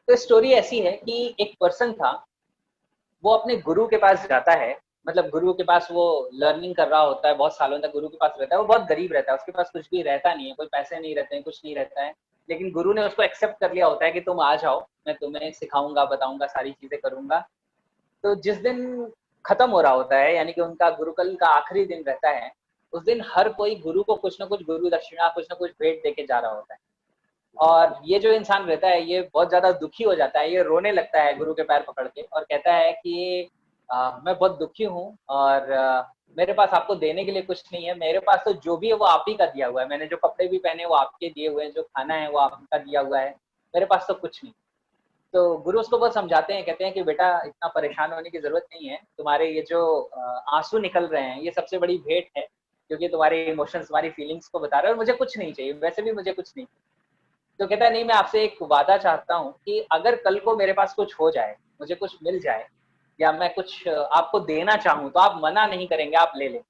तो स्टोरी ऐसी है कि एक पर्सन था, वो अपने गुरु के पास जाता है। मतलब गुरु के पास वो लर्निंग कर रहा होता है, बहुत सालों तक गुरु के पास रहता है। वो बहुत गरीब रहता है, उसके पास कुछ भी रहता नहीं है, कोई पैसे नहीं रहते हैं, कुछ नहीं रहता है। लेकिन गुरु ने उसको एक्सेप्ट कर लिया होता है कि तुम आ जाओ, मैं तुम्हें सिखाऊंगा, बताऊंगा, सारी चीजें करूंगा। तो जिस दिन खत्म हो रहा होता है, यानी कि उनका गुरुकुल का आखिरी दिन रहता है, उस दिन हर कोई गुरु को कुछ ना कुछ गुरु दक्षिणा, कुछ ना कुछ भेंट देके जा रहा होता है। और ये जो इंसान रहता है, ये बहुत ज्यादा दुखी हो जाता है, ये रोने लगता है गुरु के पैर पकड़ के और कहता है कि मैं बहुत दुखी हूँ और मेरे पास आपको देने के लिए कुछ नहीं है। मेरे पास तो जो भी है वो आप ही का दिया हुआ है। मैंने जो कपड़े भी पहने वो आपके दिए हुए हैं, जो खाना है वो आपका दिया हुआ है। मेरे पास तो कुछ नहीं। तो गुरु उसको बहुत समझाते हैं, कहते हैं कि बेटा इतना परेशान होने की जरूरत नहीं है। तुम्हारे ये जो आंसू निकल रहे हैं, ये सबसे बड़ी भेंट है, क्योंकि तुम्हारे इमोशंस, तुम्हारी फीलिंग्स को बता रहे हो। और मुझे कुछ नहीं चाहिए, वैसे भी मुझे कुछ नहीं। तो कहता है नहीं, मैं आपसे एक वादा चाहता हूँ कि अगर कल को मेरे पास कुछ हो जाए, मुझे कुछ मिल जाए, या मैं कुछ आपको देना चाहूँ, तो आप मना नहीं करेंगे, आप ले लें।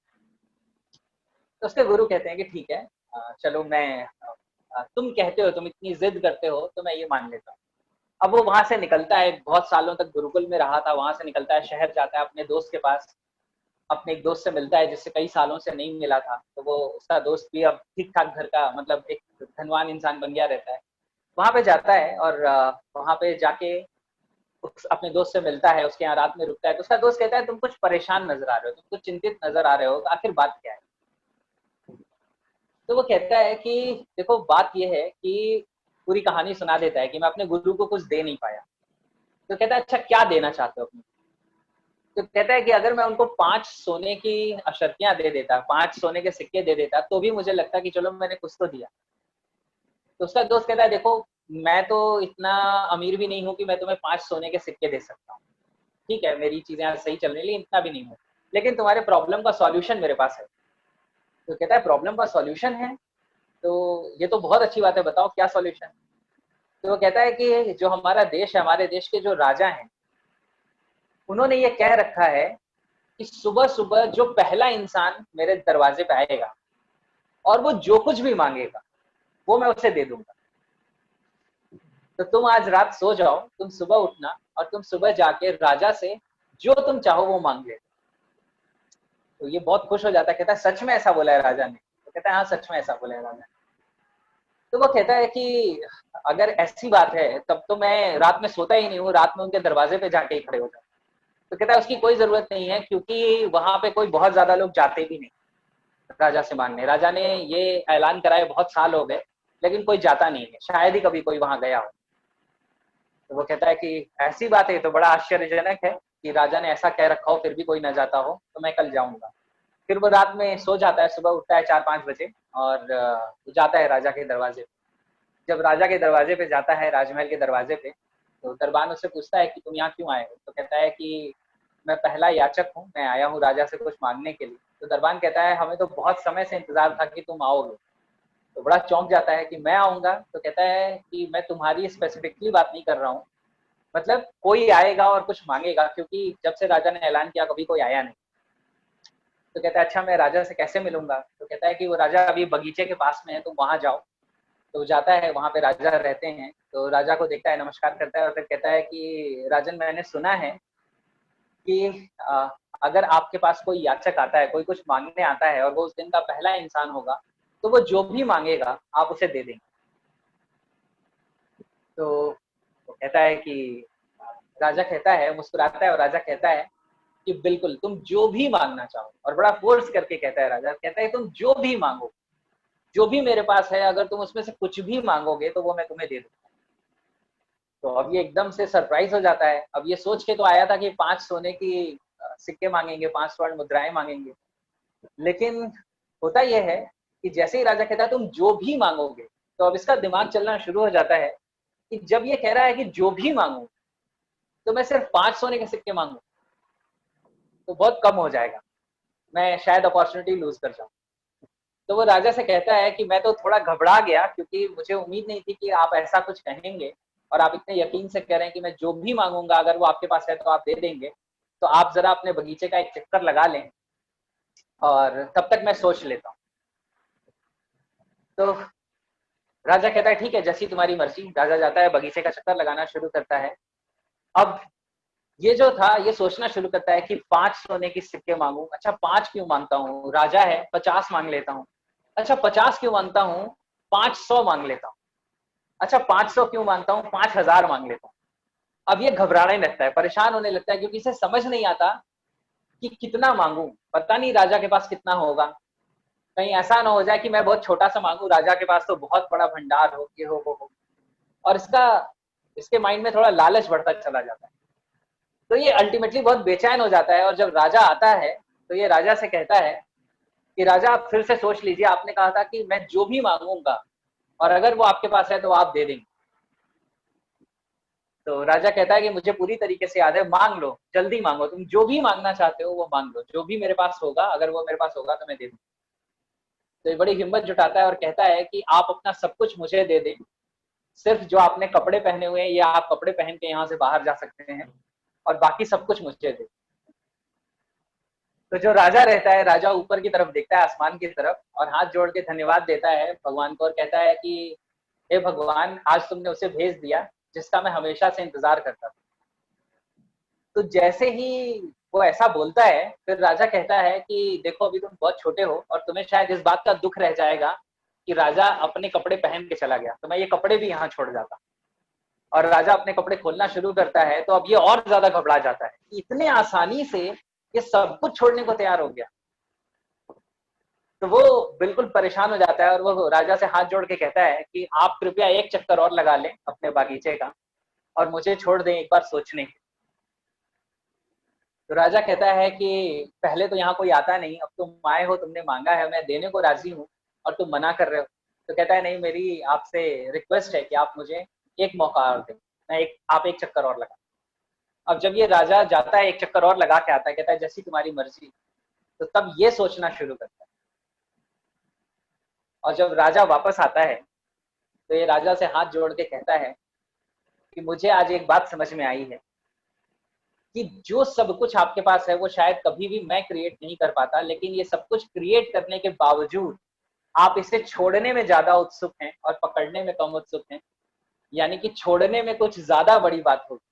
तो उसके गुरु कहते हैं कि ठीक है, चलो मैं तुम कहते हो, तुम इतनी जिद करते हो, तो मैं ये मान लेता हूँ। अब वो वहां से निकलता है, बहुत सालों तक गुरुकुल में रहा था, वहां से निकलता है, शहर जाता है अपने दोस्त के पास। अपने एक दोस्त से मिलता है जिससे कई सालों से नहीं मिला था। तो वो उसका दोस्त भी अब ठीक ठाक घर का, मतलब एक धनवान इंसान बन गया रहता है। वहां पे जाता है और वहां पे जाके अपने दोस्त से मिलता है, उसके यहाँ रात में रुकता है। तो उसका दोस्त कहता है तुम कुछ परेशान नजर आ रहे हो, तुम कुछ चिंतित नजर आ रहे हो, आखिर बात क्या है। तो वो कहता है कि देखो बात ये है कि पूरी कहानी सुना देता है कि मैं अपने गुरु को कुछ दे नहीं पाया। तो कहता है अच्छा क्या देना चाहते हो अपने। तो कहता है कि अगर मैं उनको 5 सोने की अशर्फियां दे देता, 5 सोने के सिक्के दे देता, तो भी मुझे लगता कि चलो मैंने कुछ तो दिया। तो उसका दोस्त कहता है देखो, मैं तो इतना अमीर भी नहीं हूँ कि मैं तुम्हें 5 सोने के सिक्के दे सकता हूँ। ठीक है, मेरी चीजें आज सही चल रही है, इतना भी नहीं हूँ। लेकिन तुम्हारे प्रॉब्लम का सॉल्यूशन मेरे पास है। तो कहता है प्रॉब्लम का सॉल्यूशन है, तो ये तो बहुत अच्छी बात है, बताओ क्या सॉल्यूशन। तो वो कहता है कि जो हमारा देश है, हमारे देश के जो राजा हैं, उन्होंने ये कह रखा है कि सुबह सुबह जो पहला इंसान मेरे दरवाजे पे आएगा और वो जो कुछ भी मांगेगा, वो मैं उसे दे दूंगा। तो तुम आज रात सो जाओ, तुम सुबह उठना और तुम सुबह जाके राजा से जो तुम चाहो वो मांग ले। तो ये बहुत खुश हो जाता है, कहता है सच में ऐसा बोला है राजा ने। तो कहता है हाँ, सच में ऐसा बोला है राजा ने। तो वो कहता है कि अगर ऐसी बात है तब तो मैं रात में सोता ही नहीं हूँ, रात में उनके दरवाजे पे जाके ही खड़े हो जाऊँ। तो कहता है उसकी कोई जरूरत नहीं है, क्योंकि वहां पे कोई बहुत ज्यादा लोग जाते भी नहीं राजा से मांगने। राजा ने ये ऐलान कराए, बहुत साल हो गए, लेकिन कोई जाता नहीं है, शायद ही कभी कोई वहां गया हो। तो वो कहता है कि ऐसी बात है, तो बड़ा आश्चर्यजनक है कि राजा ने ऐसा कह रखा हो फिर भी कोई ना जाता हो, तो मैं कल जाऊंगा। फिर वो रात में सो जाता है, सुबह उठता है 4-5 बजे और जाता है राजा के दरवाजे पे। जब राजा के दरवाजे पे जाता है, राजमहल के दरवाजे पे, तो दरबान उससे पूछता है कि तुम यहाँ क्यों आए हो। तो कहता है कि मैं पहला याचक हूँ, मैं आया हूँ राजा से कुछ मांगने के लिए। तो दरबान कहता है हमें तो बहुत समय से इंतजार था कि तुम आओगे। तो बड़ा चौंक जाता है कि मैं आऊंगा। तो कहता है कि मैं तुम्हारी स्पेसिफिकली बात नहीं कर रहा हूँ, मतलब कोई आएगा और कुछ मांगेगा, क्योंकि जब से राजा ने ऐलान किया कभी कोई आया नहीं। तो कहता है अच्छा मैं राजा से कैसे मिलूंगा। तो कहता है कि वो राजा अभी बगीचे के पास में है, तुम वहां जाओ। तो जाता है, वहां पे राजा रहते हैं। तो राजा को देखता है, नमस्कार करता है और फिर कहता है कि राजन, मैंने सुना है कि अगर आपके पास कोई याचक आता है, कोई कुछ मांगने आता है और वो उस दिन का पहला इंसान होगा, तो वो जो भी मांगेगा आप उसे दे देंगे। तो वो कहता है कि राजा कहता है, मुस्कुराता है और राजा कहता है कि बिल्कुल तुम जो भी मांगना चाहो। और बड़ा फोर्स करके कहता है राजा, कहता है तुम जो भी मांगो, जो भी मेरे पास है, अगर तुम उसमें से कुछ भी मांगोगे तो वो मैं तुम्हें दे दूंगा। तो अब ये एकदम से सरप्राइज हो जाता है। अब ये सोच के तो आया था कि 5 सोने की सिक्के मांगेंगे, 5 स्वर्ण मुद्राएं मांगेंगे। लेकिन होता यह है कि जैसे ही राजा कहता है तुम जो भी मांगोगे, तो अब इसका दिमाग चलना शुरू हो जाता है कि जब ये कह रहा है कि जो भी मांगो, तो मैं सिर्फ 5 सोने के सिक्के मांगू तो बहुत कम हो जाएगा, मैं शायद अपॉर्चुनिटी लूज कर जाऊं। तो वो राजा से कहता है कि मैं तो थोड़ा घबरा गया, क्योंकि मुझे उम्मीद नहीं थी कि आप ऐसा कुछ कहेंगे, और आप इतने यकीन से कह रहे हैं कि मैं जो भी मांगूंगा अगर वो आपके पास है तो आप दे देंगे। तो आप जरा अपने बगीचे का एक चक्कर लगा लें और तब तक मैं सोच लेता हूँ। तो राजा कहता है ठीक है, जैसी तुम्हारी मर्जी। राजा जाता है, बगीचे का चक्कर लगाना शुरू करता है। अब ये जो था, ये सोचना शुरू करता है कि 5 सोने की सिक्के मांगू। अच्छा 5 क्यों मांगता हूँ, राजा है, 50 मांग लेता हूँ। अच्छा 50 क्यों मांगता हूँ, 500 मांग लेता हूँ। अच्छा 500 क्यों मांगता हूँ, 5000 मांग लेता हूँ। अब ये घबराने लगता है, परेशान होने लगता है, क्योंकि इसे समझ नहीं आता कि कितना मांगू। पता नहीं राजा के पास कितना होगा, कहीं ऐसा ना हो जाए कि मैं बहुत छोटा सा मांगू, राजा के पास तो बहुत बड़ा भंडार हो, ये हो वो हो। और इसके माइंड में थोड़ा लालच बढ़ता चला जाता है। तो ये अल्टीमेटली बहुत बेचैन हो जाता है। और जब राजा आता है तो ये राजा से कहता है कि राजा आप फिर से सोच लीजिए, आपने कहा था कि मैं जो भी मांगूंगा और अगर वो आपके पास है तो आप दे देंगे। तो राजा कहता है कि मुझे पूरी तरीके से याद है, मांग लो, जल्दी मांगो, तुम जो भी मांगना चाहते हो वो मांग लो, जो भी मेरे पास होगा, अगर वो मेरे पास होगा तो मैं दे दूंगा। तो ये बड़ी हिम्मत जुटाता है और कहता है कि आप अपना सब कुछ मुझे दे दें, सिर्फ जो आपने कपड़े पहने हुए हैं, या आप कपड़े पहन के यहाँ से बाहर जा सकते हैं, और बाकी सब कुछ मुझे दे। तो जो राजा रहता है, राजा ऊपर की तरफ देखता है, आसमान की तरफ, और हाथ जोड़ के धन्यवाद देता है भगवान को, और कहता है कि हे भगवान, आज तुमने उसे भेज दिया जिसका मैं हमेशा से इंतजार करता था। तो जैसे ही वो ऐसा बोलता है, फिर राजा कहता है कि देखो अभी तुम बहुत छोटे हो और तुम्हें शायद इस बात का दुख रह जाएगा कि राजा अपने कपड़े पहन के चला गया, तो मैं ये कपड़े भी यहाँ छोड़ जाता। और राजा अपने कपड़े खोलना शुरू करता है, तो अब ये और ज्यादा घबरा जाता है, इतने आसानी से ये सब कुछ छोड़ने को तैयार हो गया। तो वो बिल्कुल परेशान हो जाता है और वो राजा से हाथ जोड़ के कहता है कि आप कृपया एक चक्कर और लगा लें अपने बागीचे का और मुझे छोड़ दें एक बार सोचने के। तो राजा कहता है कि पहले तो यहाँ कोई आता नहीं, अब तुम आए हो, तुमने मांगा है, मैं देने को राजी हूँ और तुम मना कर रहे हो। तो कहता है नहीं, मेरी आपसे रिक्वेस्ट है कि आप मुझे एक मौका और दें, आप एक चक्कर और लगा। अब जब ये राजा जाता है, एक चक्कर और लगा के आता है, कहता है जैसी तुम्हारी मर्जी। तो तब ये सोचना शुरू करता है। और जब राजा वापस आता है तो ये राजा से हाथ जोड़ के कहता है कि मुझे आज एक बात समझ में आई है कि जो सब कुछ आपके पास है वो शायद कभी भी मैं क्रिएट नहीं कर पाता, लेकिन ये सब कुछ क्रिएट करने के बावजूद आप इसे छोड़ने में ज्यादा उत्सुक हैं और पकड़ने में कम उत्सुक हैं। यानी कि छोड़ने में कुछ ज्यादा बड़ी बात होगी।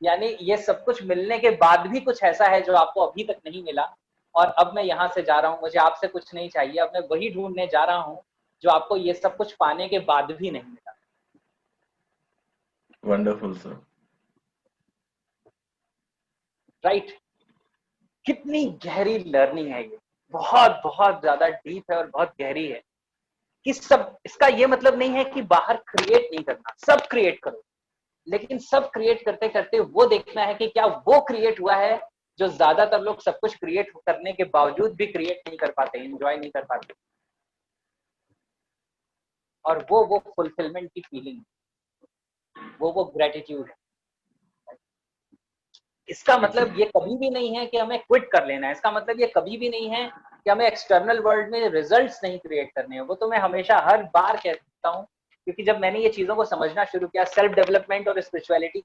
यानी ये सब कुछ मिलने के बाद भी कुछ ऐसा है जो आपको अभी तक नहीं मिला, और अब मैं यहाँ से जा रहा हूँ, मुझे आपसे कुछ नहीं चाहिए, अब मैं वही ढूंढने जा रहा हूँ जो आपको ये सब कुछ पाने के बाद भी नहीं मिला। Wonderful sir. राइट। कितनी गहरी लर्निंग है ये, बहुत बहुत ज्यादा डीप है और बहुत गहरी है। कि सब, इसका ये मतलब नहीं है कि बाहर क्रिएट नहीं करना, सब क्रिएट करो, लेकिन सब क्रिएट करते करते वो देखना है कि क्या वो क्रिएट हुआ है जो ज्यादातर लोग सब कुछ क्रिएट करने के बावजूद भी क्रिएट नहीं कर पाते, एंजॉय नहीं कर पाते। और वो फुलफिलमेंट की फीलिंग, वो ग्रेटिट्यूड है। इसका मतलब ये कभी भी नहीं है कि हमें क्विट कर लेना है, इसका मतलब ये कभी भी नहीं है कि हमें एक्सटर्नल वर्ल्ड में रिजल्ट्स नहीं क्रिएट करने हैं। वो तो मैं हमेशा हर बार कहता हूँ, क्योंकि जब मैंने ये चीजों को समझना शुरू किया, सेल्फ डेवलपमेंट और स्पिरिचुअलिटी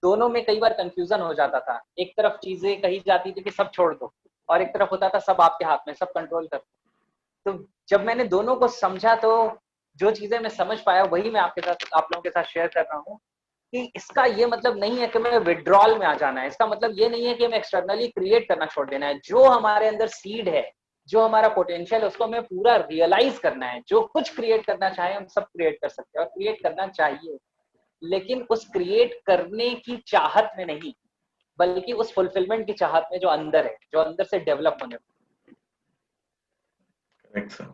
दोनों में कई बार कंफ्यूजन हो जाता था। एक तरफ चीजें कही जाती थी कि सब छोड़ दो, और एक तरफ होता था सब आपके हाथ में, सब कंट्रोल कर। तो जब मैंने दोनों को समझा, तो जो चीजें मैं समझ पाया वही मैं आपके साथ, आप लोगों के साथ शेयर कर रहा हूँ। कि इसका ये मतलब नहीं है कि मैं विड्रॉल में आ जाना है, इसका मतलब ये नहीं है कि हमें एक्सटर्नली क्रिएट करना छोड़ देना है। जो हमारे अंदर सीड है, जो हमारा पोटेंशियल है, उसको हमें पूरा रियलाइज करना है। जो कुछ क्रिएट करना चाहे हम सब क्रिएट कर सकते हैं और क्रिएट करना चाहिए, लेकिन उस क्रिएट करने की चाहत में नहीं, बल्कि उस फुलफिलमेंट की चाहत में जो अंदर है, जो अंदर से डेवलप होने। Correct sir.